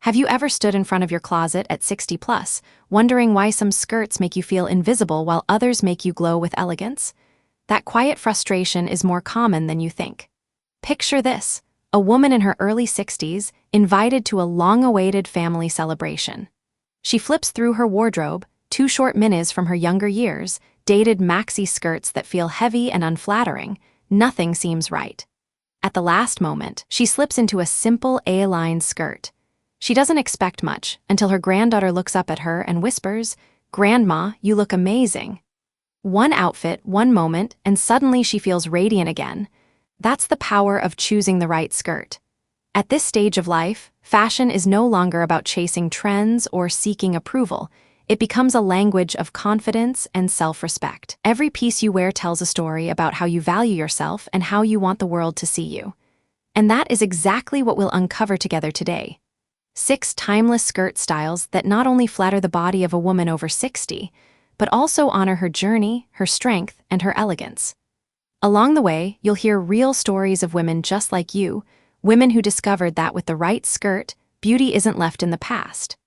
Have you ever stood in front of your closet at 60 plus, wondering why some skirts make you feel invisible while others make you glow with elegance? That quiet frustration is more common than you think. Picture this: a woman in her early 60s invited to a long-awaited family celebration. She flips through her wardrobe, two short minis from her younger years, dated maxi skirts that feel heavy and unflattering. Nothing seems right. At the last moment, she slips into a simple A-line skirt. She doesn't expect much until her granddaughter looks up at her and whispers, "Grandma, you look amazing." One outfit, one moment, and suddenly she feels radiant again. That's the power of choosing the right skirt. At this stage of life, fashion is no longer about chasing trends or seeking approval. It becomes a language of confidence and self-respect. Every piece you wear tells a story about how you value yourself and how you want the world to see you. And that is exactly what we'll uncover together today. 6 timeless skirt styles that not only flatter the body of a woman over 60, but also honor her journey, her strength, and her elegance. Along the way, you'll hear real stories of women just like you, women who discovered that with the right skirt, beauty isn't left in the past.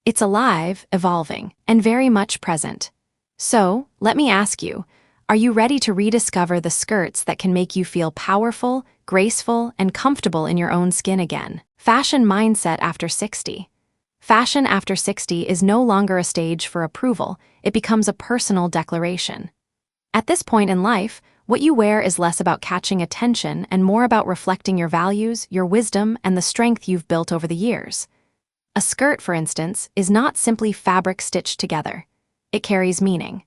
It's alive, evolving, and very much present. So, let me ask you, are you ready to rediscover the skirts that can make you feel powerful, graceful, and comfortable in your own skin again? Fashion mindset after 60. Fashion after 60 is no longer a stage for approval, it becomes a personal declaration. At this point in life, what you wear is less about catching attention and more about reflecting your values, your wisdom, and the strength you've built over the years. A skirt, for instance, is not simply fabric stitched together. It carries meaning.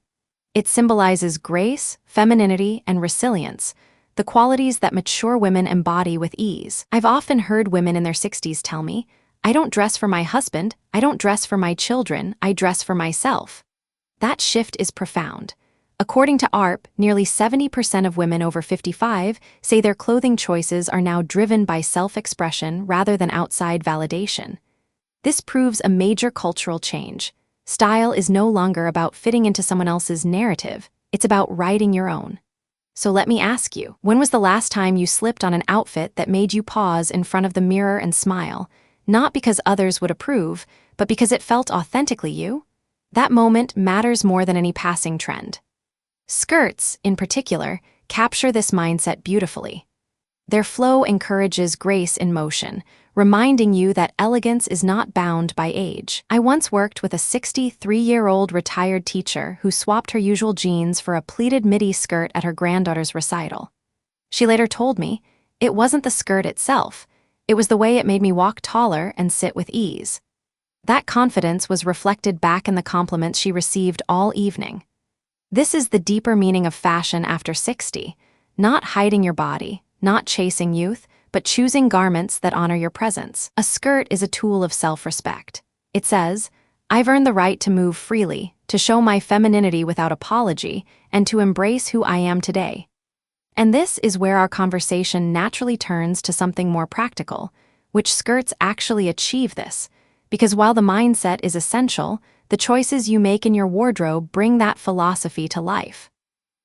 It symbolizes grace, femininity, and resilience, the qualities that mature women embody with ease. I've often heard women in their 60s tell me, "I don't dress for my husband, I don't dress for my children, I dress for myself." That shift is profound. According to AARP, nearly 70% of women over 55 say their clothing choices are now driven by self-expression rather than outside validation. This proves a major cultural change. Style is no longer about fitting into someone else's narrative, it's about writing your own. So let me ask you, when was the last time you slipped on an outfit that made you pause in front of the mirror and smile, not because others would approve, but because it felt authentically you? That moment matters more than any passing trend. Skirts, in particular, capture this mindset beautifully. Their flow encourages grace in motion, reminding you that elegance is not bound by age. I once worked with a 63-year-old retired teacher who swapped her usual jeans for a pleated midi skirt at her granddaughter's recital. She later told me, "It wasn't the skirt itself, it was the way it made me walk taller and sit with ease." That confidence was reflected back in the compliments she received all evening. This is the deeper meaning of fashion after 60, not hiding your body, not chasing youth, but choosing garments that honor your presence. A skirt is a tool of self-respect. It says, "I've earned the right to move freely, to show my femininity without apology, and to embrace who I am today." And this is where our conversation naturally turns to something more practical, which skirts actually achieve this, because while the mindset is essential, the choices you make in your wardrobe bring that philosophy to life.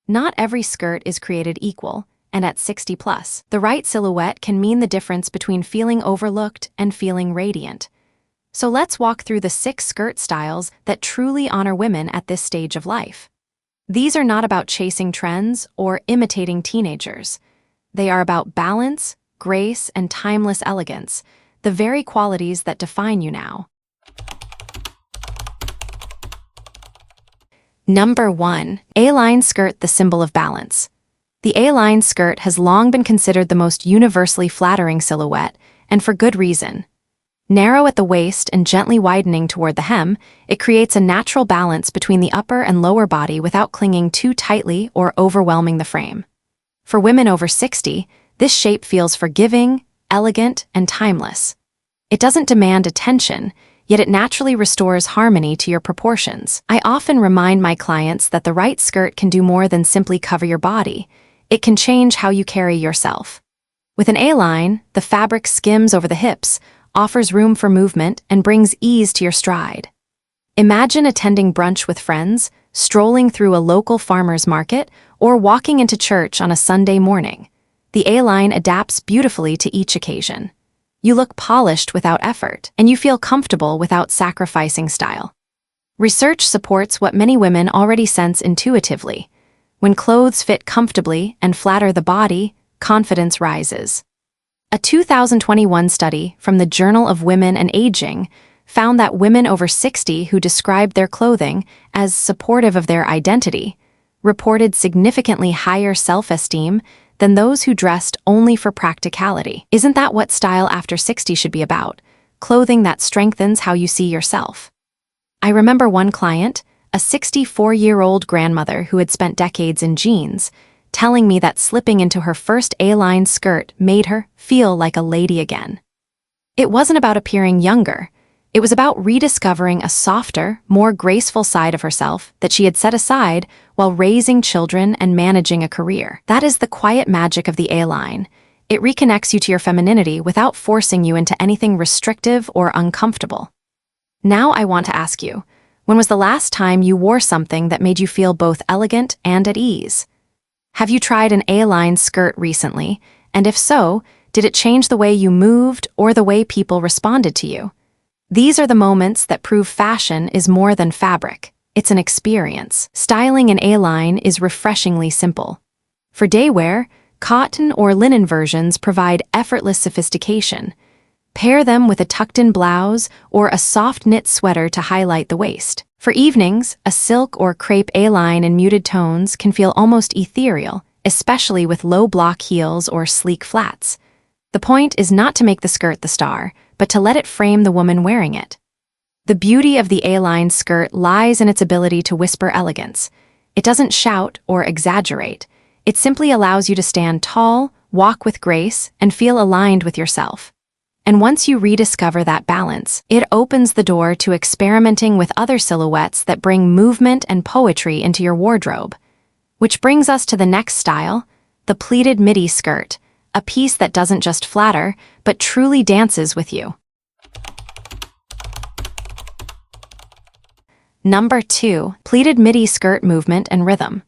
Not every skirt is created equal, and at 60 plus, the right silhouette can mean the difference between feeling overlooked and feeling radiant. So let's walk through the 6 skirt styles that truly honor women at this stage of life. These are not about chasing trends or imitating teenagers. They are about balance, grace, and timeless elegance, the very qualities that define you now. Number 1. A-line skirt, the symbol of balance. The A-line skirt has long been considered the most universally flattering silhouette, and for good reason. Narrow at the waist and gently widening toward the hem, it creates a natural balance between the upper and lower body without clinging too tightly or overwhelming the frame. For women over 60, this shape feels forgiving, elegant, and timeless. It doesn't demand attention, yet it naturally restores harmony to your proportions. I often remind my clients that the right skirt can do more than simply cover your body. It can change how you carry yourself. With an A-line, the fabric skims over the hips, offers room for movement, and brings ease to your stride. Imagine attending brunch with friends, strolling through a local farmer's market, or walking into church on a Sunday morning. The A-line adapts beautifully to each occasion. You look polished without effort, and you feel comfortable without sacrificing style. Research supports what many women already sense intuitively. When clothes fit comfortably and flatter the body, confidence rises. A 2021 study from the Journal of Women and Aging found that women over 60 who described their clothing as supportive of their identity reported significantly higher self-esteem than those who dressed only for practicality. Isn't that what style after 60 should be about? Clothing that strengthens how you see yourself. I remember one client, a 64-year-old grandmother who had spent decades in jeans, telling me that slipping into her first A-line skirt made her feel like a lady again. It wasn't about appearing younger. It was about rediscovering a softer, more graceful side of herself that she had set aside while raising children and managing a career. That is the quiet magic of the A-line. It reconnects you to your femininity without forcing you into anything restrictive or uncomfortable. Now I want to ask you, when was the last time you wore something that made you feel both elegant and at ease? Have you tried an A-line skirt recently? And if so, did it change the way you moved or the way people responded to you? These are the moments that prove fashion is more than fabric. It's an experience. Styling an A-line is refreshingly simple. For day wear, cotton or linen versions provide effortless sophistication. Pair them with a tucked-in blouse or a soft knit sweater to highlight the waist. For evenings, a silk or crepe A-line in muted tones can feel almost ethereal, especially with low block heels or sleek flats. The point is not to make the skirt the star, but to let it frame the woman wearing it. The beauty of the A-line skirt lies in its ability to whisper elegance. It doesn't shout or exaggerate. It simply allows you to stand tall, walk with grace, and feel aligned with yourself. And once you rediscover that balance, it opens the door to experimenting with other silhouettes that bring movement and poetry into your wardrobe. Which brings us to the next style, the pleated midi skirt, a piece that doesn't just flatter, but truly dances with you. Number 2. Pleated midi skirt movement and rhythm.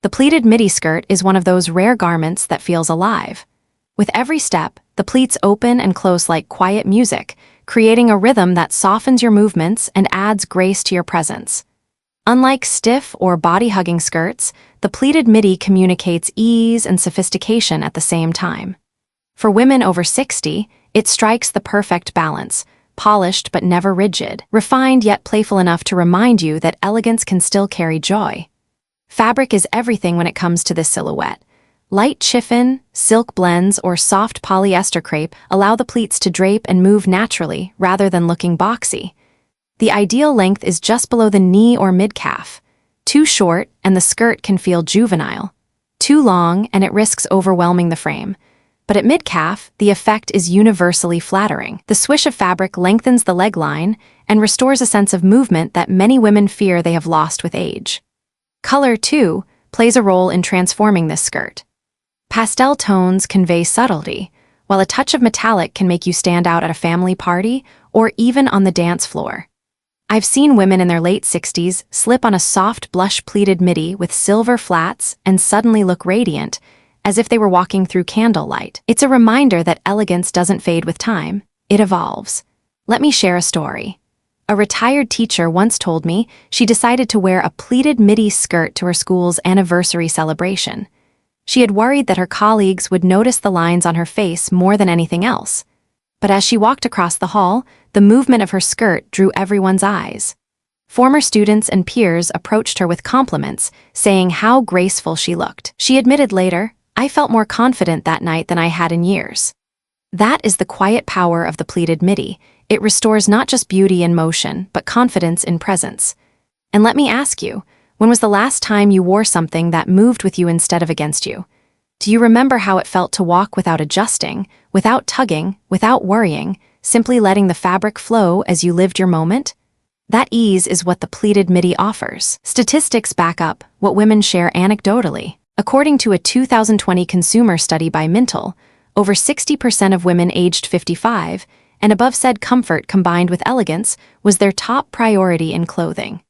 The pleated midi skirt is one of those rare garments that feels alive. With every step, the pleats open and close like quiet music, creating a rhythm that softens your movements and adds grace to your presence. Unlike stiff or body-hugging skirts, the pleated midi communicates ease and sophistication at the same time. For women over 60, it strikes the perfect balance, polished but never rigid, refined yet playful enough to remind you that elegance can still carry joy. Fabric is everything when it comes to this silhouette. Light chiffon, silk blends, or soft polyester crepe allow the pleats to drape and move naturally rather than looking boxy. The ideal length is just below the knee or mid-calf. Too short, and the skirt can feel juvenile. Too long, and it risks overwhelming the frame. But at mid-calf, the effect is universally flattering. The swish of fabric lengthens the leg line and restores a sense of movement that many women fear they have lost with age. Color, too, plays a role in transforming this skirt. Pastel tones convey subtlety, while a touch of metallic can make you stand out at a family party or even on the dance floor. I've seen women in their late 60s slip on a soft blush pleated midi with silver flats and suddenly look radiant, as if they were walking through candlelight. It's a reminder that elegance doesn't fade with time, it evolves. Let me share a story. A retired teacher once told me she decided to wear a pleated midi skirt to her school's anniversary celebration. She had worried that her colleagues would notice the lines on her face more than anything else. But as she walked across the hall, the movement of her skirt drew everyone's eyes. Former students and peers approached her with compliments, saying how graceful she looked. She admitted later, "I felt more confident that night than I had in years." That is the quiet power of the pleated midi. It restores not just beauty in motion, but confidence in presence. And let me ask you, when was the last time you wore something that moved with you instead of against you? Do you remember how it felt to walk without adjusting, without tugging, without worrying, simply letting the fabric flow as you lived your moment? That ease is what the pleated midi offers. Statistics back up what women share anecdotally. According to a 2020 consumer study by Mintel, over 60% of women aged 55 and above said comfort combined with elegance was their top priority in clothing.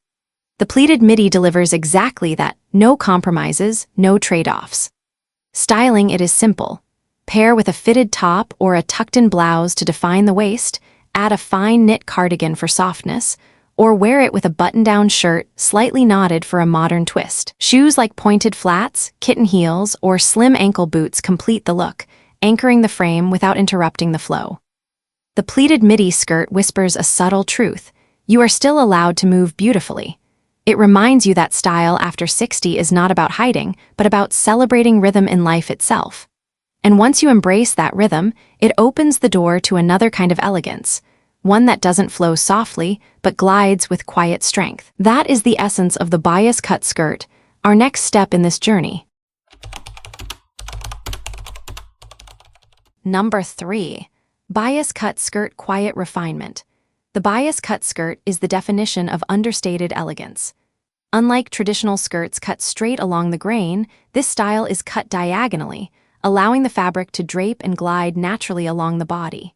The pleated midi delivers exactly that, no compromises, no trade-offs. Styling it is simple. Pair with a fitted top or a tucked-in blouse to define the waist, add a fine knit cardigan for softness, or wear it with a button-down shirt slightly knotted for a modern twist. Shoes like pointed flats, kitten heels, or slim ankle boots complete the look, anchoring the frame without interrupting the flow. The pleated midi skirt whispers a subtle truth. You are still allowed to move beautifully. It reminds you that style after 60 is not about hiding, but about celebrating rhythm in life itself. And once you embrace that rhythm, it opens the door to another kind of elegance, one that doesn't flow softly, but glides with quiet strength. That is the essence of the bias cut skirt, our next step in this journey. Number 3. Bias cut skirt quiet refinement. The bias cut skirt is the definition of understated elegance. Unlike traditional skirts cut straight along the grain, this style is cut diagonally, allowing the fabric to drape and glide naturally along the body.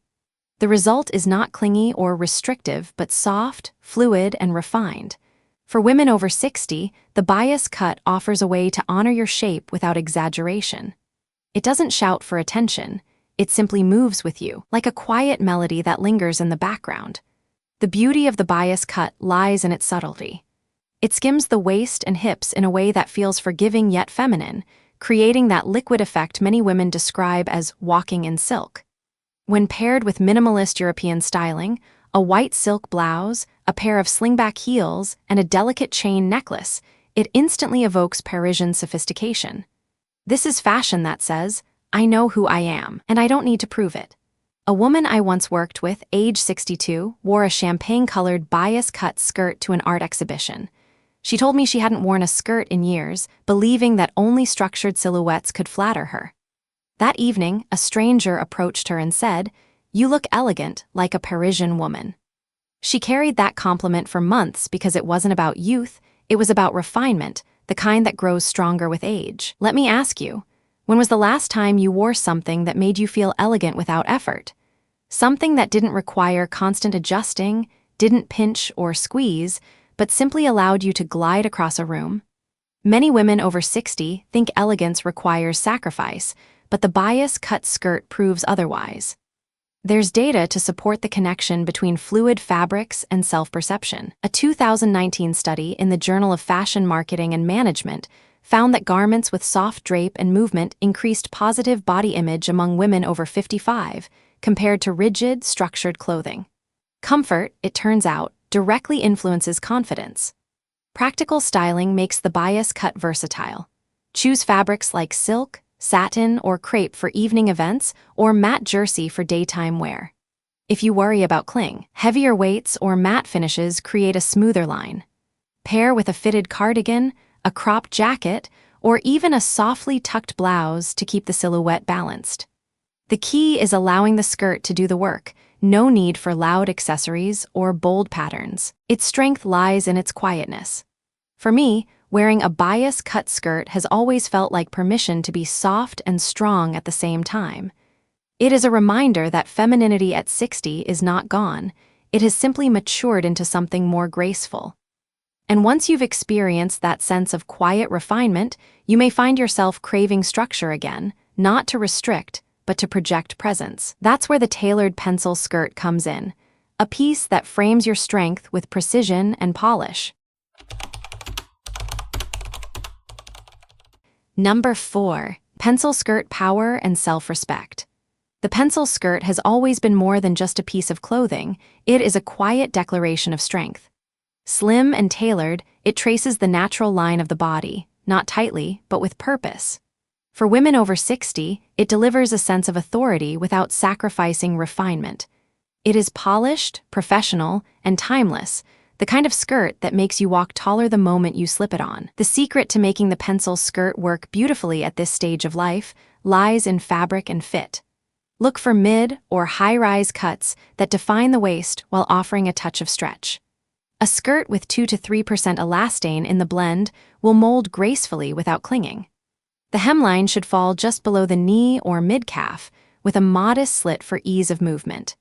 The result is not clingy or restrictive, but soft, fluid, and refined. For women over 60, the bias cut offers a way to honor your shape without exaggeration. It doesn't shout for attention. It simply moves with you, like a quiet melody that lingers in the background. The beauty of the bias cut lies in its subtlety. It skims the waist and hips in a way that feels forgiving yet feminine, creating that liquid effect many women describe as walking in silk. When paired with minimalist European styling, a white silk blouse, a pair of slingback heels, and a delicate chain necklace, it instantly evokes Parisian sophistication. This is fashion that says, I know who I am, and I don't need to prove it. A woman I once worked with, age 62, wore a champagne-colored bias-cut skirt to an art exhibition. She told me she hadn't worn a skirt in years, believing that only structured silhouettes could flatter her. That evening, a stranger approached her and said, "You look elegant, like a Parisian woman." She carried that compliment for months because it wasn't about youth, it was about refinement, the kind that grows stronger with age. Let me ask you, when was the last time you wore something that made you feel elegant without effort? Something that didn't require constant adjusting, didn't pinch or squeeze, but simply allowed you to glide across a room? Many women over 60 think elegance requires sacrifice, but the bias-cut skirt proves otherwise. There's data to support the connection between fluid fabrics and self-perception. A 2019 study in the Journal of Fashion Marketing and Management found that garments with soft drape and movement increased positive body image among women over 55, compared to rigid, structured clothing. Comfort, it turns out, directly influences confidence. Practical styling makes the bias cut versatile. Choose fabrics like silk, satin, or crepe for evening events, or matte jersey for daytime wear. If you worry about cling, heavier weights or matte finishes create a smoother line. Pair with a fitted cardigan, a cropped jacket, or even a softly tucked blouse to keep the silhouette balanced. The key is allowing the skirt to do the work, no need for loud accessories or bold patterns. Its strength lies in its quietness. For me, wearing a bias-cut skirt has always felt like permission to be soft and strong at the same time. It is a reminder that femininity at 60 is not gone, it has simply matured into something more graceful. And once you've experienced that sense of quiet refinement, you may find yourself craving structure again, not to restrict, but to project presence. That's where the tailored pencil skirt comes in, a piece that frames your strength with precision and polish. Number 4. Pencil skirt power and self-respect. The pencil skirt has always been more than just a piece of clothing, it is a quiet declaration of strength. Slim and tailored, it traces the natural line of the body, not tightly, but with purpose. For women over 60, it delivers a sense of authority without sacrificing refinement. It is polished, professional, and timeless, the kind of skirt that makes you walk taller the moment you slip it on. The secret to making the pencil skirt work beautifully at this stage of life lies in fabric and fit. Look for mid or high-rise cuts that define the waist while offering a touch of stretch. A skirt with 2 to 3% elastane in the blend will mold gracefully without clinging. The hemline should fall just below the knee or mid-calf, with a modest slit for ease of movement.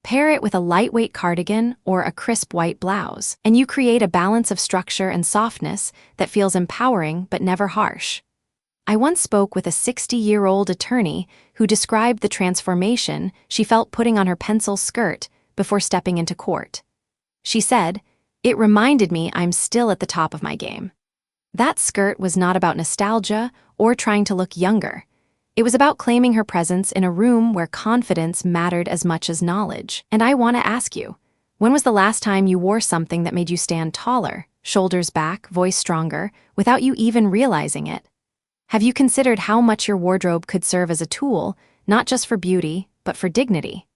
Pair it with a lightweight cardigan or a crisp white blouse, and you create a balance of structure and softness that feels empowering but never harsh. I once spoke with a 60-year-old attorney who described the transformation she felt putting on her pencil skirt before stepping into court. She said, "It reminded me I'm still at the top of my game." That skirt was not about nostalgia or trying to look younger. It was about claiming her presence in a room where confidence mattered as much as knowledge. And I want to ask you, when was the last time you wore something that made you stand taller, shoulders back, voice stronger, without you even realizing it? Have you considered how much your wardrobe could serve as a tool, not just for beauty, but for dignity?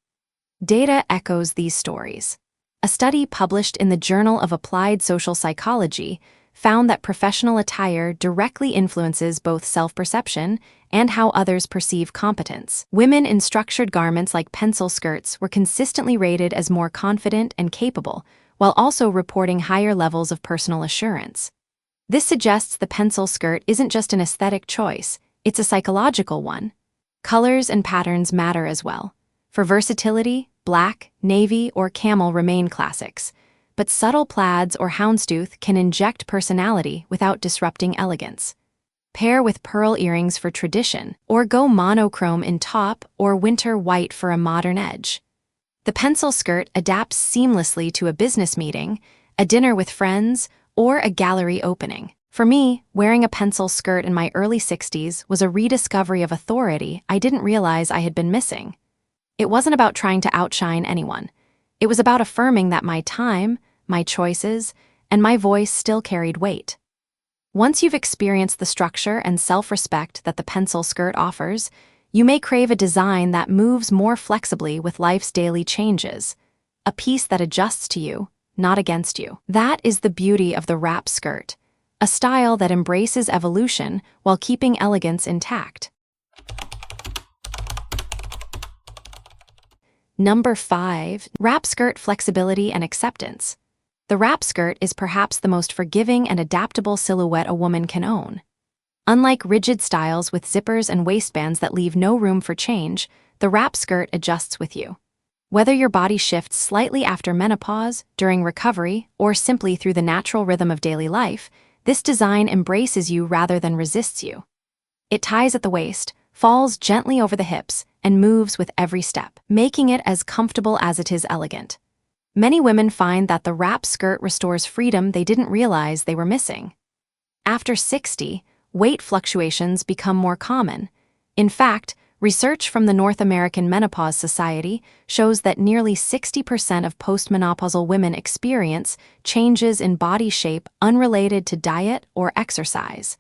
Data echoes these stories. A study published in the Journal of Applied Social Psychology found that professional attire directly influences both self-perception and how others perceive competence. Women in structured garments like pencil skirts were consistently rated as more confident and capable, while also reporting higher levels of personal assurance. This suggests the pencil skirt isn't just an aesthetic choice, it's a psychological one. Colors and patterns matter as well. For versatility, black, navy, or camel remain classics, but subtle plaids or houndstooth can inject personality without disrupting elegance. Pair with pearl earrings for tradition, or go monochrome in top or winter white for a modern edge. The pencil skirt adapts seamlessly to a business meeting, a dinner with friends, or a gallery opening. For me, wearing a pencil skirt in my early 60s was a rediscovery of authority I didn't realize I had been missing. It wasn't about trying to outshine anyone. It was about affirming that my time, my choices, and my voice still carried weight. Once you've experienced the structure and self-respect that the pencil skirt offers, you may crave a design that moves more flexibly with life's daily changes, a piece that adjusts to you, not against you. That is the beauty of the wrap skirt, a style that embraces evolution while keeping elegance intact. Number 5. Wrap skirt flexibility and acceptance. The wrap skirt is perhaps the most forgiving and adaptable silhouette a woman can own. Unlike rigid styles with zippers and waistbands that leave no room for change, the wrap skirt adjusts with you. Whether your body shifts slightly after menopause, during recovery, or simply through the natural rhythm of daily life, this design embraces you rather than resists you. It ties at the waist, falls gently over the hips, and moves with every step, making it as comfortable as it is elegant. Many women find that the wrap skirt restores freedom they didn't realize they were missing. After 60, weight fluctuations become more common. In fact, research from the North American Menopause Society shows that nearly 60% of postmenopausal women experience changes in body shape unrelated to diet or exercise.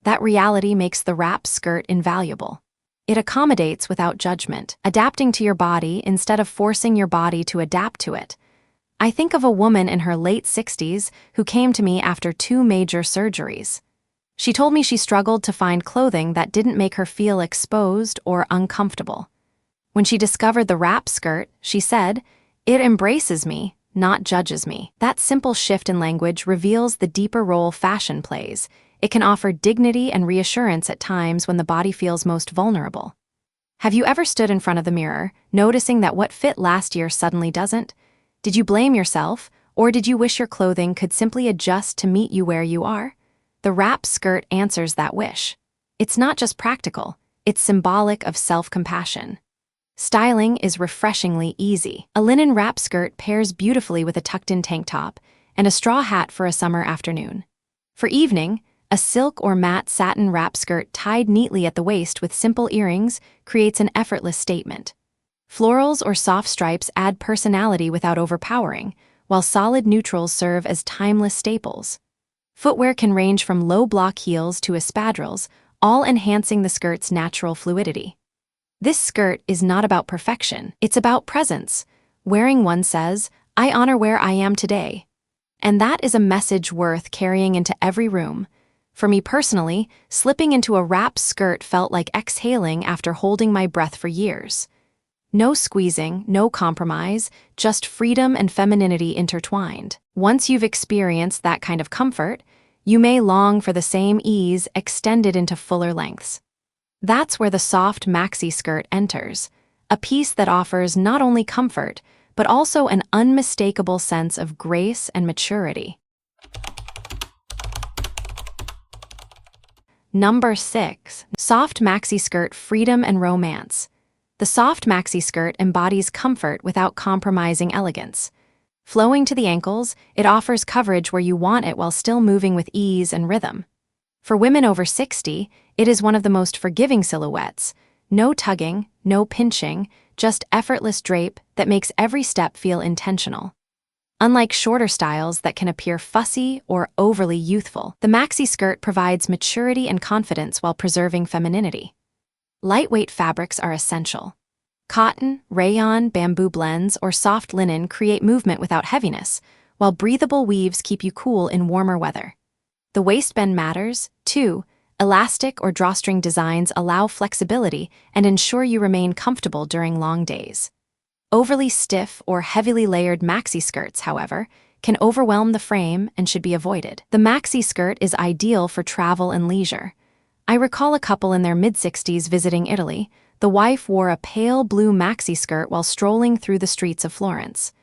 That reality makes the wrap skirt invaluable. It accommodates without judgment, adapting to your body instead of forcing your body to adapt to it. I think of a woman in her late 60s who came to me after 2 major surgeries. She told me she struggled to find clothing that didn't make her feel exposed or uncomfortable. When she discovered the wrap skirt, she said, "It embraces me, not judges me." That simple shift in language reveals the deeper role fashion plays. It can offer dignity and reassurance at times when the body feels most vulnerable. Have you ever stood in front of the mirror, noticing that what fit last year suddenly doesn't? Did you blame yourself, or did you wish your clothing could simply adjust to meet you where you are? The wrap skirt answers that wish. It's not just practical, it's symbolic of self-compassion. Styling is refreshingly easy. A linen wrap skirt pairs beautifully with a tucked-in tank top and a straw hat for a summer afternoon. For evening, a silk or matte satin wrap skirt tied neatly at the waist with simple earrings creates an effortless statement. Florals or soft stripes add personality without overpowering, while solid neutrals serve as timeless staples. Footwear can range from low-block heels to espadrilles, all enhancing the skirt's natural fluidity. This skirt is not about perfection, it's about presence. Wearing one says, "I honor where I am today." And that is a message worth carrying into every room. For me personally, slipping into a wrap skirt felt like exhaling after holding my breath for years. No squeezing, no compromise, just freedom and femininity intertwined. Once you've experienced that kind of comfort, you may long for the same ease extended into fuller lengths. That's where the soft maxi skirt enters, a piece that offers not only comfort, but also an unmistakable sense of grace and maturity. Number 6. Soft maxi skirt freedom and romance. The soft maxi skirt embodies comfort without compromising elegance. Flowing to the ankles, it offers coverage where you want it while still moving with ease and rhythm. For women over 60, it is one of the most forgiving silhouettes. No tugging, no pinching, just effortless drape that makes every step feel intentional. Unlike shorter styles that can appear fussy or overly youthful, the maxi skirt provides maturity and confidence while preserving femininity. Lightweight fabrics are essential. Cotton, rayon, bamboo blends, or soft linen create movement without heaviness, while breathable weaves keep you cool in warmer weather. The waistband matters, too. Elastic or drawstring designs allow flexibility and ensure you remain comfortable during long days. Overly stiff or heavily layered maxi skirts, however, can overwhelm the frame and should be avoided. The maxi skirt is ideal for travel and leisure. I recall a couple in their mid-60s visiting Italy. The wife wore a pale blue maxi skirt while strolling through the streets of Florence.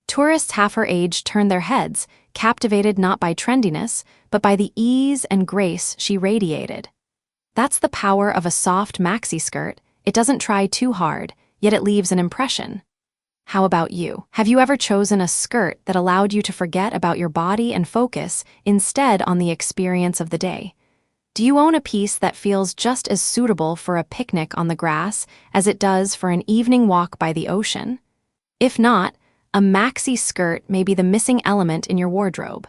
Tourists half her age turned their heads, captivated not by trendiness, but by the ease and grace she radiated. That's the power of a soft maxi skirt. It doesn't try too hard, yet it leaves an impression. How about you? Have you ever chosen a skirt that allowed you to forget about your body and focus instead on the experience of the day? Do you own a piece that feels just as suitable for a picnic on the grass as it does for an evening walk by the ocean? If not, a maxi skirt may be the missing element in your wardrobe.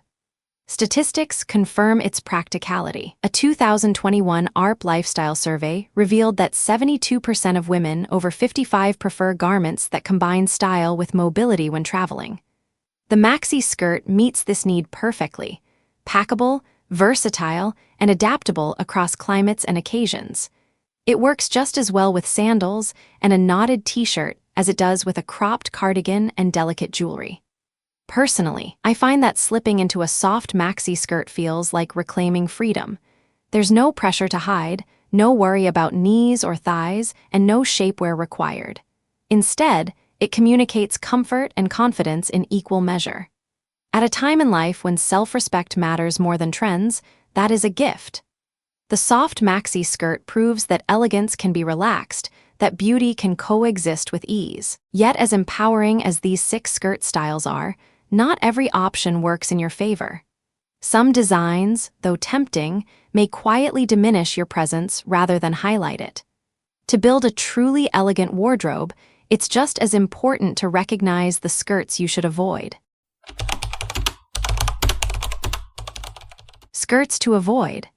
Statistics confirm its practicality. A 2021 ARP lifestyle survey revealed that 72% of women over 55 prefer garments that combine style with mobility when traveling. The maxi skirt meets this need perfectly. Packable, versatile, and adaptable across climates and occasions. It works just as well with sandals and a knotted t-shirt as it does with a cropped cardigan and delicate jewelry. Personally, I find that slipping into a soft maxi skirt feels like reclaiming freedom. There's no pressure to hide, no worry about knees or thighs, and no shapewear required. Instead, it communicates comfort and confidence in equal measure. At a time in life when self-respect matters more than trends, that is a gift. The soft maxi skirt proves that elegance can be relaxed, that beauty can coexist with ease. Yet as empowering as these 6 skirt styles are, not every option works in your favor. Some designs, though tempting, may quietly diminish your presence rather than highlight it. To build a truly elegant wardrobe, it's just as important to recognize the skirts you should avoid. Skirts to avoid.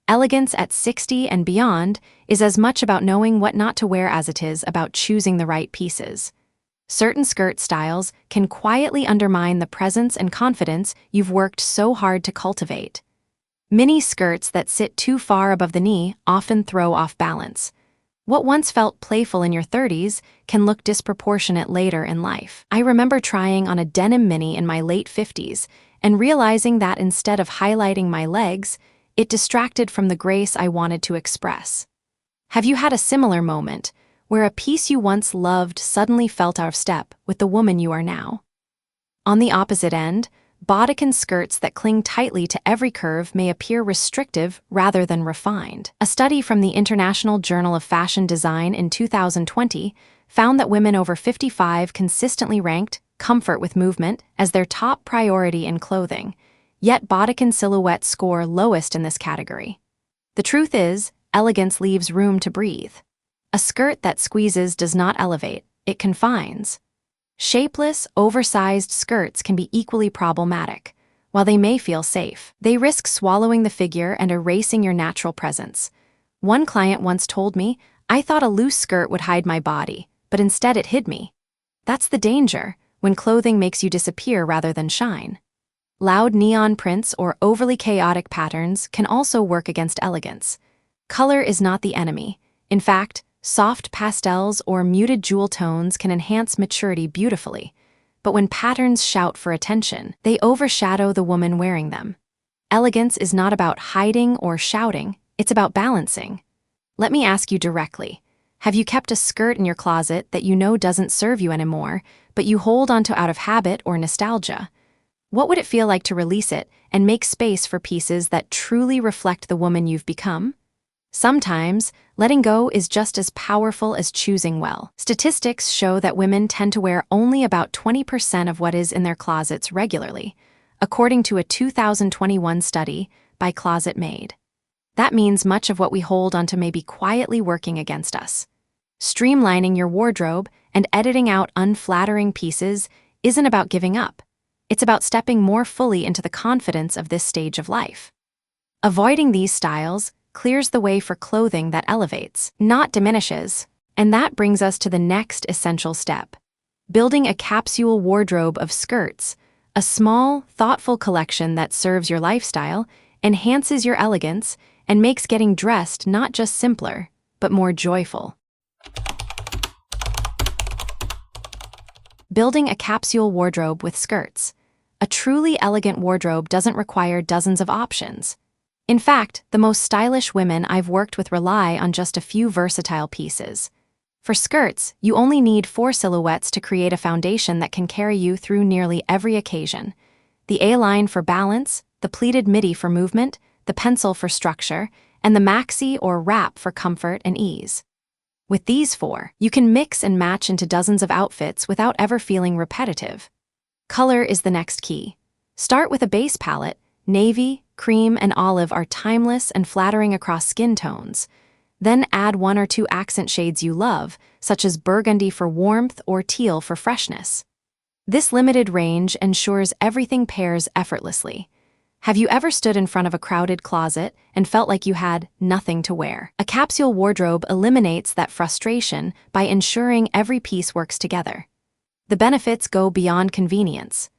Elegance at 60 and beyond is as much about knowing what not to wear as it is about choosing the right pieces. Certain skirt styles can quietly undermine the presence and confidence you've worked so hard to cultivate. Mini skirts that sit too far above the knee often throw off balance. What once felt playful in your 30s can look disproportionate later in life. I remember trying on a denim mini in my late 50s and realizing that instead of highlighting my legs, it distracted from the grace I wanted to express. Have you had a similar moment where a piece you once loved suddenly felt out of step with the woman you are now? On the opposite end, bodycon skirts that cling tightly to every curve may appear restrictive rather than refined. A study from the International Journal of Fashion Design in 2020 found that women over 55 consistently ranked comfort with movement as their top priority in clothing, yet bodycon silhouettes score lowest in this category. The truth is, elegance leaves room to breathe. A skirt that squeezes does not elevate, it confines. Shapeless, oversized skirts can be equally problematic. While they may feel safe, they risk swallowing the figure and erasing your natural presence. One client once told me, "I thought a loose skirt would hide my body, but instead it hid me." That's the danger, when clothing makes you disappear rather than shine. Loud neon prints or overly chaotic patterns can also work against elegance. Color is not the enemy. In fact, soft pastels or muted jewel tones can enhance maturity beautifully, but when patterns shout for attention, they overshadow the woman wearing them. Elegance is not about hiding or shouting, it's about balancing. Let me ask you directly, have you kept a skirt in your closet that you know doesn't serve you anymore, but you hold onto out of habit or nostalgia? What would it feel like to release it and make space for pieces that truly reflect the woman you've become? Sometimes, letting go is just as powerful as choosing well. Statistics show that women tend to wear only about 20% of what is in their closets regularly, according to a 2021 study by Closet Made. That means much of what we hold onto may be quietly working against us. Streamlining your wardrobe and editing out unflattering pieces isn't about giving up. It's about stepping more fully into the confidence of this stage of life. Avoiding these styles clears the way for clothing that elevates, not diminishes. And that brings us to the next essential step: building a capsule wardrobe of skirts, a small, thoughtful collection that serves your lifestyle, enhances your elegance, and makes getting dressed not just simpler, but more joyful. Building a capsule wardrobe with skirts. A truly elegant wardrobe doesn't require dozens of options. In fact, the most stylish women I've worked with rely on just a few versatile pieces. For skirts, you only need 4 silhouettes to create a foundation that can carry you through nearly every occasion. The A-line for balance, the pleated midi for movement, the pencil for structure, and the maxi or wrap for comfort and ease. With these 4, you can mix and match into dozens of outfits without ever feeling repetitive. Color is the next key. Start with a base palette. Navy, cream, and olive are timeless and flattering across skin tones. Then add 1 or 2 accent shades you love, such as burgundy for warmth or teal for freshness. This limited range ensures everything pairs effortlessly. Have you ever stood in front of a crowded closet and felt like you had nothing to wear? A capsule wardrobe eliminates that frustration by ensuring every piece works together. The benefits go beyond convenience.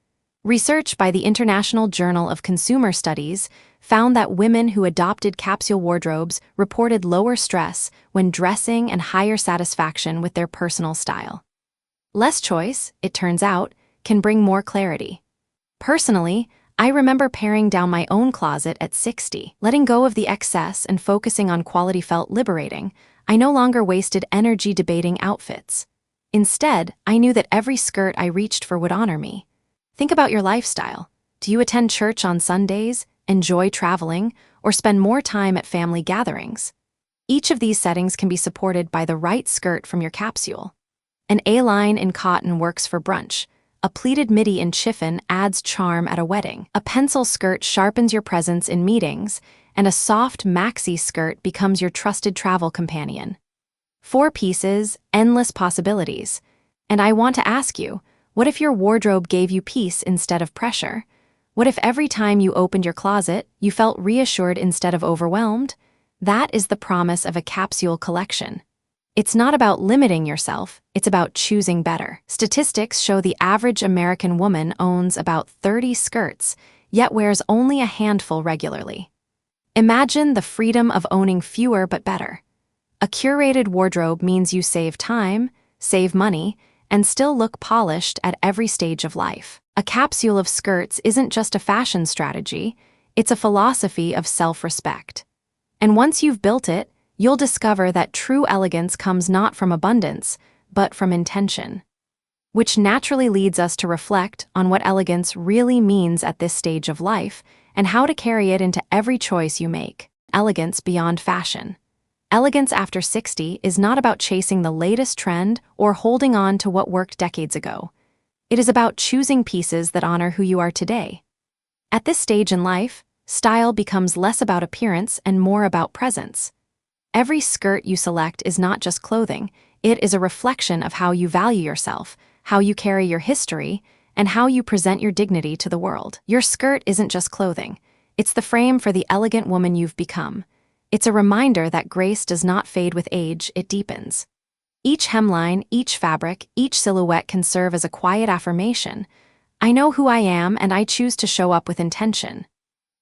Research by the International Journal of Consumer Studies found that women who adopted capsule wardrobes reported lower stress when dressing and higher satisfaction with their personal style. Less choice, it turns out, can bring more clarity. Personally, I remember paring down my own closet at 60. Letting go of the excess and focusing on quality felt liberating. I no longer wasted energy debating outfits. Instead, I knew that every skirt I reached for would honor me. Think about your lifestyle. Do you attend church on Sundays, enjoy traveling, or spend more time at family gatherings? Each of these settings can be supported by the right skirt from your capsule. An A-line in cotton works for brunch. A pleated midi in chiffon adds charm at a wedding. A pencil skirt sharpens your presence in meetings, and a soft maxi skirt becomes your trusted travel companion. 4 pieces, endless possibilities. And I want to ask you, what if your wardrobe gave you peace instead of pressure? What if every time you opened your closet, you felt reassured instead of overwhelmed? That is the promise of a capsule collection. It's not about limiting yourself, it's about choosing better. Statistics show the average American woman owns about 30 skirts, yet wears only a handful regularly. Imagine the freedom of owning fewer but better. A curated wardrobe means you save time, save money, and still look polished at every stage of life. A capsule of skirts isn't just a fashion strategy, it's a philosophy of self-respect. And once you've built it, you'll discover that true elegance comes not from abundance, but from intention. Which naturally leads us to reflect on what elegance really means at this stage of life and how to carry it into every choice you make. Elegance beyond fashion. Elegance after 60 is not about chasing the latest trend or holding on to what worked decades ago. It is about choosing pieces that honor who you are today. At this stage in life, style becomes less about appearance and more about presence. Every skirt you select is not just clothing, it is a reflection of how you value yourself, how you carry your history, and how you present your dignity to the world. Your skirt isn't just clothing, it's the frame for the elegant woman you've become. It's a reminder that grace does not fade with age, it deepens. Each hemline, each fabric, each silhouette can serve as a quiet affirmation. I know who I am and I choose to show up with intention.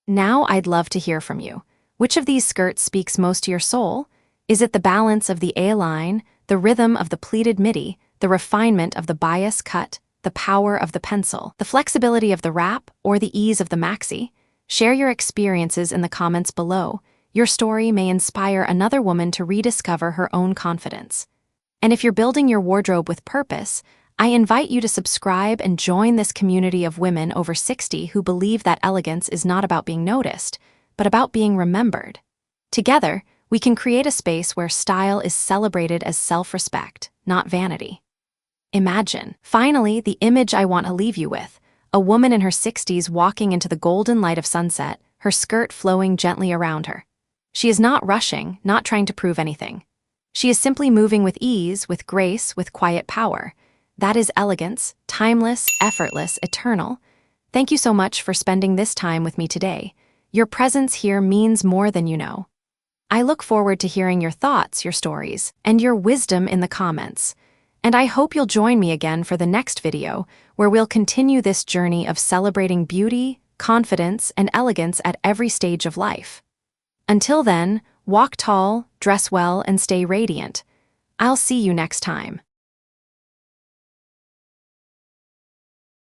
Now I'd love to hear from you. Which of these skirts speaks most to your soul? Is it the balance of the A-line, the rhythm of the pleated midi, the refinement of the bias cut, the power of the pencil, the flexibility of the wrap, or the ease of the maxi? Share your experiences in the comments below. Your story may inspire another woman to rediscover her own confidence. And if you're building your wardrobe with purpose, I invite you to subscribe and join this community of women over 60 who believe that elegance is not about being noticed, but about being remembered. Together, We can create a space where style is celebrated as self-respect, not vanity. Imagine, finally, the image I want to leave you with: a woman in her 60s walking into the golden light of sunset, her skirt flowing gently around her. She is not rushing, not trying to prove anything. She is simply moving with ease, with grace, with quiet power. That is elegance, timeless, effortless, eternal. Thank you so much for spending this time with me today. Your presence here means more than you know. I look forward to hearing your thoughts, your stories, and your wisdom in the comments. And I hope you'll join me again for the next video, where we'll continue this journey of celebrating beauty, confidence, and elegance at every stage of life. Until then, walk tall, dress well, and stay radiant. I'll see you next time.